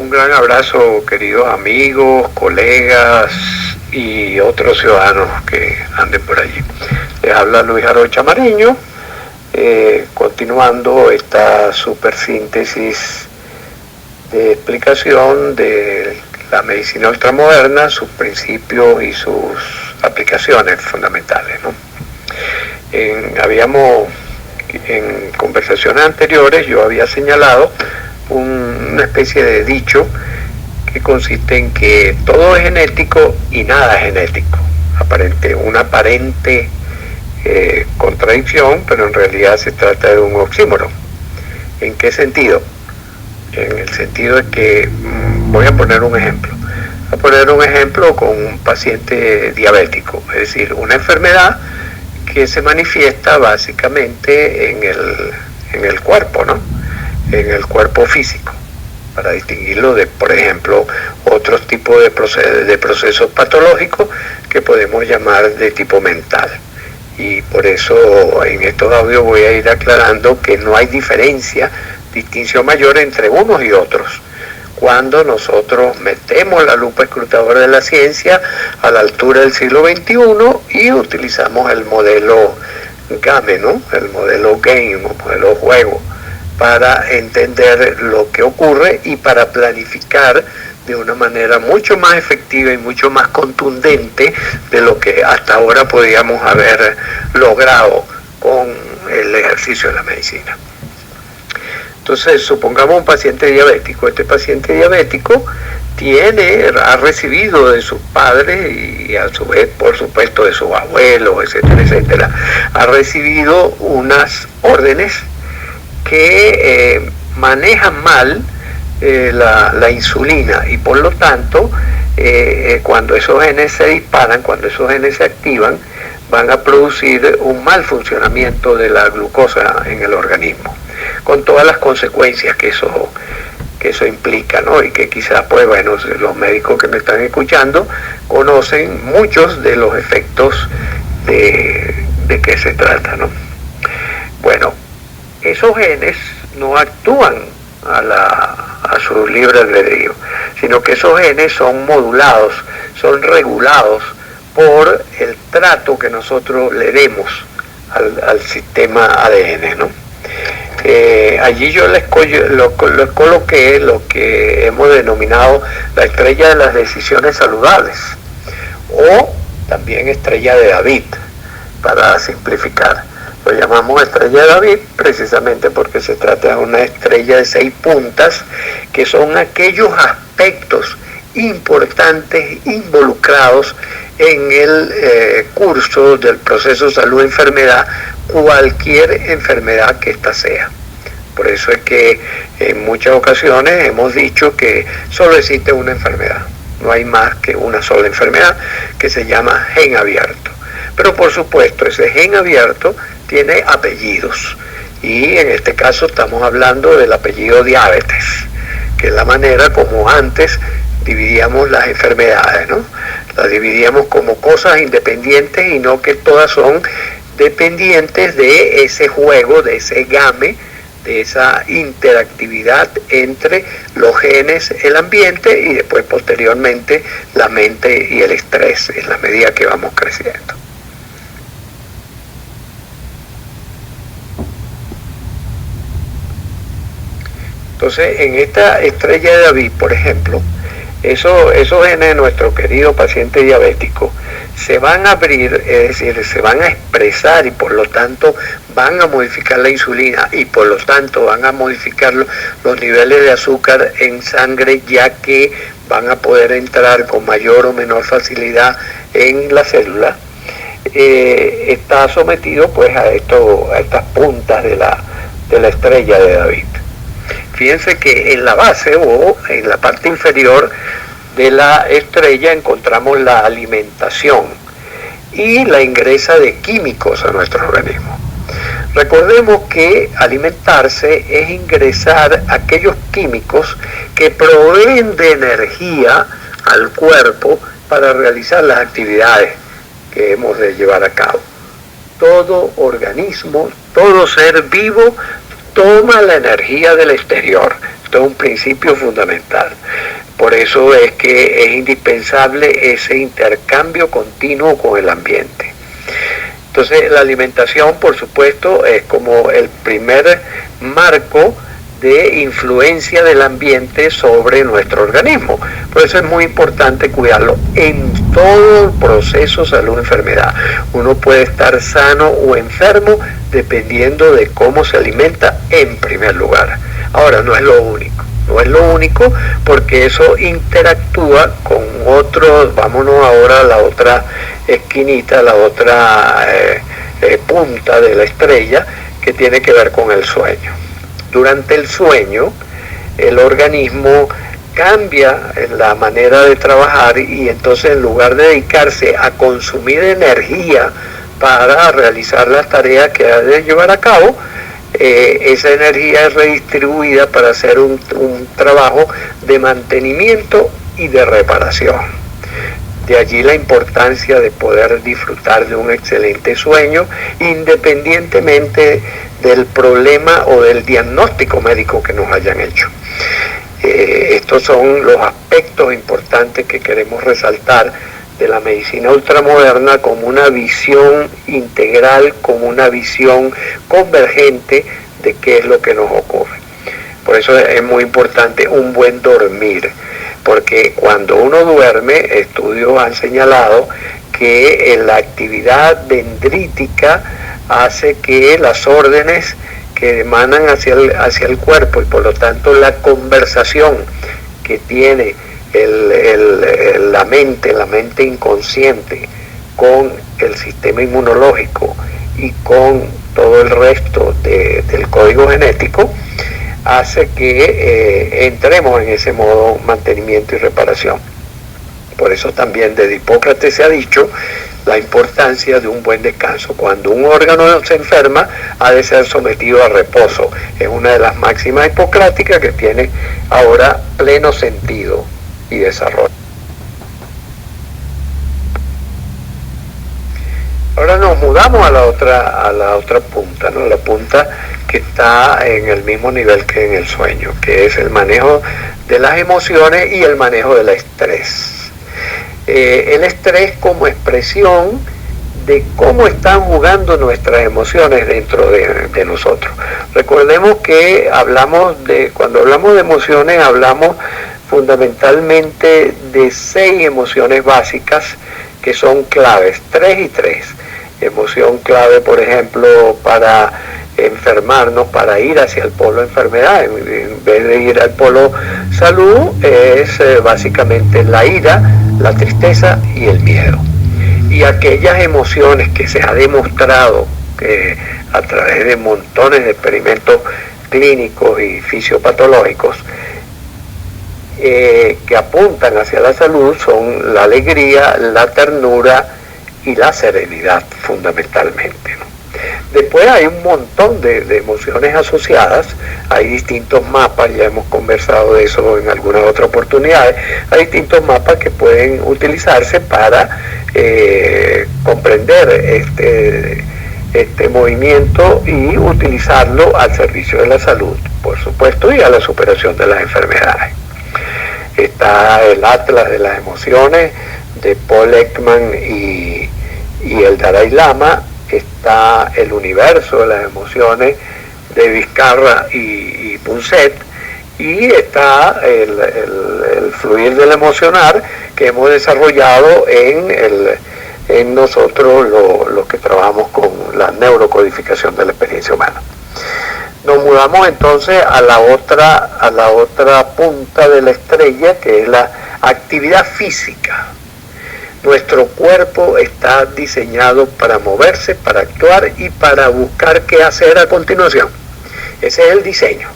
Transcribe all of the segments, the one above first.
Un gran abrazo, queridos amigos, colegas y otros ciudadanos que anden por allí. Les habla Luis Arocha Mariño, continuando esta super síntesis de explicación de la medicina ultramoderna, sus principios y sus aplicaciones fundamentales, ¿no? En conversaciones anteriores yo había señalado una especie de dicho que consiste en que todo es genético y nada es genético. Una aparente contradicción, pero en realidad se trata de un oxímoron. ¿En qué sentido? En el sentido de que, voy a poner un ejemplo. Voy a poner un ejemplo con un paciente diabético, es decir, una enfermedad que se manifiesta básicamente en el cuerpo, ¿no? En el cuerpo físico, para distinguirlo de, por ejemplo, otros tipos de procesos patológicos que podemos llamar de tipo mental. Y por eso en estos audios voy a ir aclarando que no hay distinción mayor entre unos y otros. Cuando nosotros metemos la lupa escrutadora de la ciencia a la altura del siglo XXI y utilizamos el modelo GAME, ¿no? El modelo game o modelo juego, para entender lo que ocurre y para planificar de una manera mucho más efectiva y mucho más contundente de lo que hasta ahora podíamos haber logrado con el ejercicio de la medicina. Entonces, supongamos un paciente diabético. Este paciente diabético ha recibido de sus padres y a su vez, por supuesto, de sus abuelos, etcétera, etcétera, ha recibido unas órdenes que manejan mal la insulina y por lo tanto cuando esos genes se disparan, cuando esos genes se activan, van a producir un mal funcionamiento de la glucosa en el organismo, con todas las consecuencias que eso implica, ¿no? Y que quizás, pues bueno, los médicos que me están escuchando conocen muchos de los efectos de qué se trata, ¿no? Bueno, esos genes no actúan a su libre albedrío, sino que esos genes son modulados, son regulados por el trato que nosotros le demos al sistema ADN, ¿no? Allí yo les coloqué lo que hemos denominado la estrella de las decisiones saludables, o también estrella de David, para simplificar. Lo llamamos estrella de David precisamente porque se trata de una estrella de 6 puntas, que son aquellos aspectos importantes involucrados en el curso del proceso salud-enfermedad, cualquier enfermedad que ésta sea. Por eso es que en muchas ocasiones hemos dicho que solo existe una enfermedad, no hay más que una sola enfermedad, que se llama gen abierto. Pero por supuesto, ese gen abierto tiene apellidos, y en este caso estamos hablando del apellido diabetes, que es la manera como antes dividíamos las enfermedades, ¿no? Las dividíamos como cosas independientes y no que todas son dependientes de ese juego, de ese game, de esa interactividad entre los genes, el ambiente y después posteriormente la mente y el estrés en la medida que vamos creciendo. Entonces, en esta estrella de David, por ejemplo, esos genes de nuestro querido paciente diabético se van a abrir, es decir, se van a expresar y por lo tanto van a modificar la insulina y por lo tanto van a modificar los niveles de azúcar en sangre, ya que van a poder entrar con mayor o menor facilidad en la célula. Está sometido pues a estas puntas de la estrella de David. Fíjense que en la base o en la parte inferior de la estrella encontramos la alimentación y la ingresa de químicos a nuestro organismo. Recordemos que alimentarse es ingresar aquellos químicos que proveen de energía al cuerpo para realizar las actividades que hemos de llevar a cabo. Todo organismo, todo ser vivo toma la energía del exterior. Esto es un principio fundamental. Por eso es que es indispensable ese intercambio continuo con el ambiente. Entonces, la alimentación, por supuesto, es como el primer marco de influencia del ambiente sobre nuestro organismo. Por eso es muy importante cuidarlo en todo el proceso salud-enfermedad. Uno puede estar sano o enfermo dependiendo de cómo se alimenta en primer lugar. Ahora, no es lo único, porque eso interactúa con otros. Vámonos ahora a la otra esquinita, la otra punta de la estrella, que tiene que ver con el sueño. Durante el sueño, el organismo cambia la manera de trabajar y entonces, en lugar de dedicarse a consumir energía para realizar las tareas que ha de llevar a cabo, esa energía es redistribuida para hacer un trabajo de mantenimiento y de reparación. De allí la importancia de poder disfrutar de un excelente sueño, independientemente del problema o del diagnóstico médico que nos hayan hecho. Estos son los aspectos importantes que queremos resaltar de la medicina ultramoderna, como una visión integral, como una visión convergente de qué es lo que nos ocurre. Por eso es muy importante un buen dormir, porque cuando uno duerme, estudios han señalado que la actividad dendrítica hace que las órdenes que emanan hacia el cuerpo, y por lo tanto la conversación que tiene la mente inconsciente con el sistema inmunológico y con todo el resto del código genético, hace que entremos en ese modo mantenimiento y reparación. Por eso también desde Hipócrates se ha dicho la importancia de un buen descanso. Cuando un órgano se enferma, ha de ser sometido a reposo. Es una de las máximas hipocráticas que tiene ahora pleno sentido y desarrollo. Ahora nos mudamos a la otra punta, ¿no? La punta que está en el mismo nivel que en el sueño, que es el manejo de las emociones y el manejo del estrés. El estrés como expresión de cómo están jugando nuestras emociones dentro de nosotros. Recordemos que cuando hablamos de emociones, hablamos fundamentalmente de 6 emociones básicas que son claves, 3 y 3. Emoción clave, por ejemplo, para enfermarnos, para ir hacia el polo enfermedad, en vez de ir al polo salud, es básicamente la ira, la tristeza y el miedo. Y aquellas emociones que se ha demostrado que a través de montones de experimentos clínicos y fisiopatológicos que apuntan hacia la salud son la alegría, la ternura y la serenidad, fundamentalmente, ¿no? Después hay un montón de emociones asociadas, hay distintos mapas, ya hemos conversado de eso en algunas otras oportunidades, hay distintos mapas que pueden utilizarse para comprender este movimiento y utilizarlo al servicio de la salud, por supuesto, y a la superación de las enfermedades. Está el Atlas de las Emociones de Paul Ekman y el Dalai Lama. Está el Universo de las Emociones de Vizcarra y Punset, y está el Fluir del Emocionar, que hemos desarrollado en nosotros los que trabajamos con la neurocodificación de la experiencia humana. Nos mudamos entonces a la otra punta de la estrella, que es la actividad física. Nuestro cuerpo está diseñado para moverse, para actuar y para buscar qué hacer a continuación. Ese es el diseño.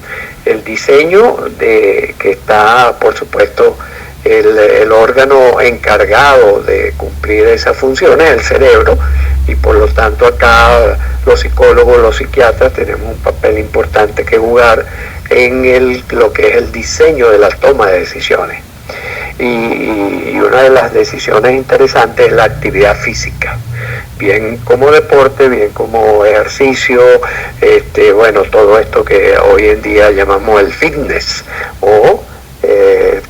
El diseño que está, por supuesto, el órgano encargado de cumplir esas funciones, el cerebro, y por lo tanto acá los psicólogos, los psiquiatras tenemos un papel importante que jugar en lo que es el diseño de la toma de decisiones. Y una de las decisiones interesantes es la actividad física, bien como deporte, bien como ejercicio, todo esto que hoy en día llamamos el fitness o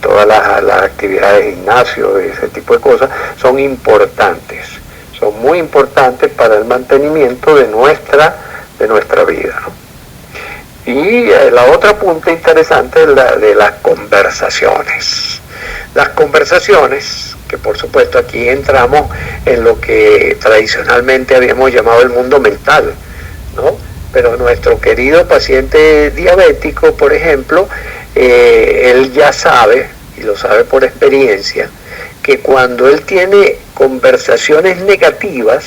todas las actividades de gimnasio, ese tipo de cosas, son importantes, son muy importantes para el mantenimiento de nuestra vida, ¿no? Y la otra punta interesante es la de las conversaciones. Las conversaciones, que por supuesto aquí entramos en lo que tradicionalmente habíamos llamado el mundo mental, ¿no? Pero nuestro querido paciente diabético, por ejemplo, él ya sabe, y lo sabe por experiencia, que cuando él tiene conversaciones negativas,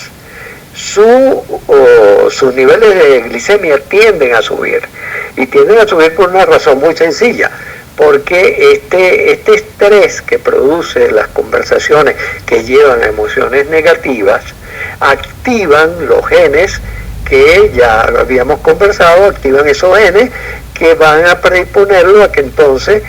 sus niveles de glicemia tienden a subir. Y tienden a subir por una razón muy sencilla, porque este estrés que produce las conversaciones que llevan a emociones negativas, activan los genes que ya habíamos conversado, activan esos genes que van a predisponerlo a que entonces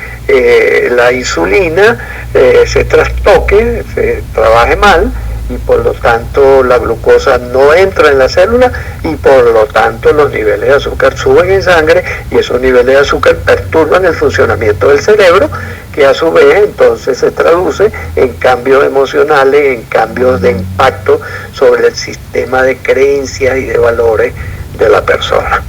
la insulina se trastoque, se trabaje mal, y por lo tanto la glucosa no entra en la célula y por lo tanto los niveles de azúcar suben en sangre y esos niveles de azúcar perturban el funcionamiento del cerebro, que a su vez entonces se traduce en cambios emocionales, en cambios de impacto sobre el sistema de creencias y de valores de la persona.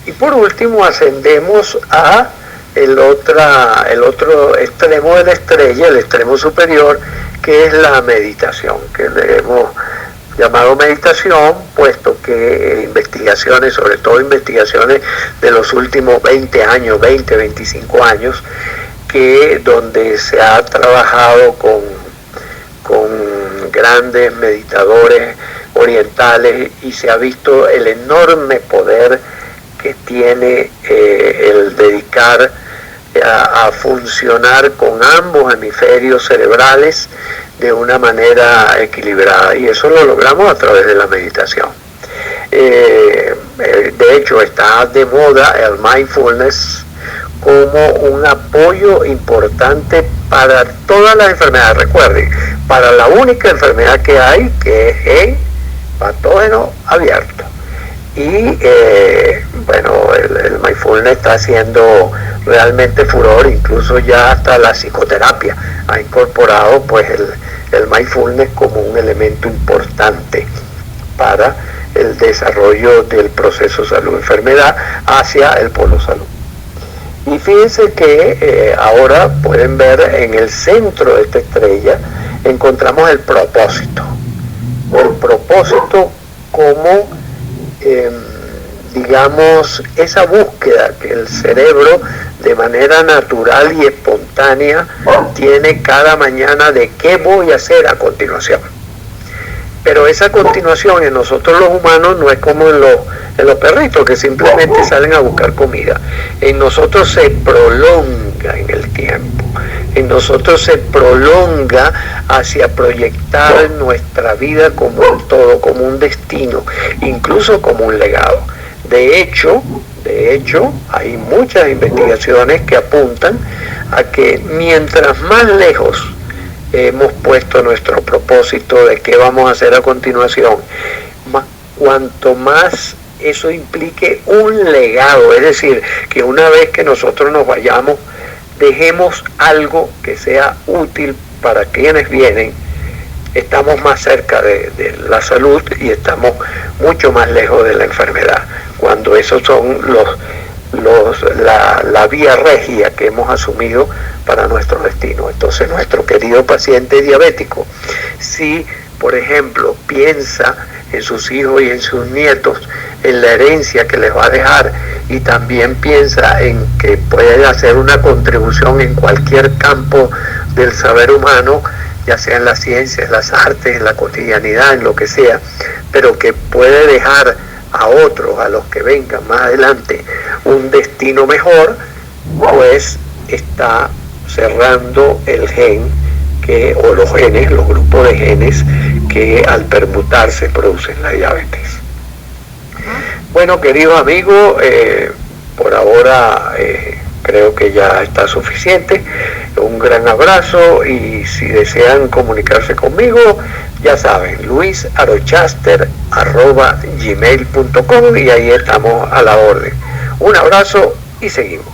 Y por último ascendemos a el otro extremo de la estrella, el extremo superior, que es la meditación, que le hemos llamado meditación, puesto que investigaciones, sobre todo investigaciones de los últimos 20 años, 20, 25 años, donde se ha trabajado con grandes meditadores orientales y se ha visto el enorme poder que tiene el dedicar a funcionar con ambos hemisferios cerebrales de una manera equilibrada, y eso lo logramos a través de la meditación. De hecho, está de moda el mindfulness como un apoyo importante para todas las enfermedades. Recuerden, para la única enfermedad que hay, que es el patógeno abierto. Y bueno, el mindfulness está haciendo realmente furor, incluso ya hasta la psicoterapia ha incorporado pues el mindfulness como un elemento importante para el desarrollo del proceso salud-enfermedad hacia el polo salud. Y fíjense que ahora pueden ver en el centro de esta estrella encontramos el propósito. El propósito como digamos, esa búsqueda que el cerebro de manera natural y espontánea tiene cada mañana de qué voy a hacer a continuación. Pero esa continuación en nosotros los humanos no es como en los perritos que simplemente salen a buscar comida. En nosotros se prolonga en el tiempo. En nosotros se prolonga hacia proyectar nuestra vida como un todo, como un destino, incluso como un legado. De hecho, hay muchas investigaciones que apuntan a que mientras más lejos hemos puesto nuestro propósito de qué vamos a hacer a continuación, cuanto más eso implique un legado, es decir, que una vez que nosotros nos vayamos, dejemos algo que sea útil para quienes vienen, estamos más cerca de la salud y estamos mucho más lejos de la enfermedad, cuando esos son la vía regia que hemos asumido para nuestro destino. Entonces nuestro querido paciente diabético, si por ejemplo piensa en sus hijos y en sus nietos, en la herencia que les va a dejar, y también piensa en que puede hacer una contribución en cualquier campo del saber humano, ya sea en las ciencias, las artes, en la cotidianidad, en lo que sea, pero que puede dejar a otros, a los que vengan más adelante, un destino mejor, pues está cerrando el gen o los genes, los grupos de genes que al permutarse producen la diabetes. Bueno, queridos amigos, por ahora creo que ya está suficiente. Un gran abrazo, y si desean comunicarse conmigo, ya saben, Luis Arochaster gmail.com y ahí estamos a la orden. Un abrazo y seguimos.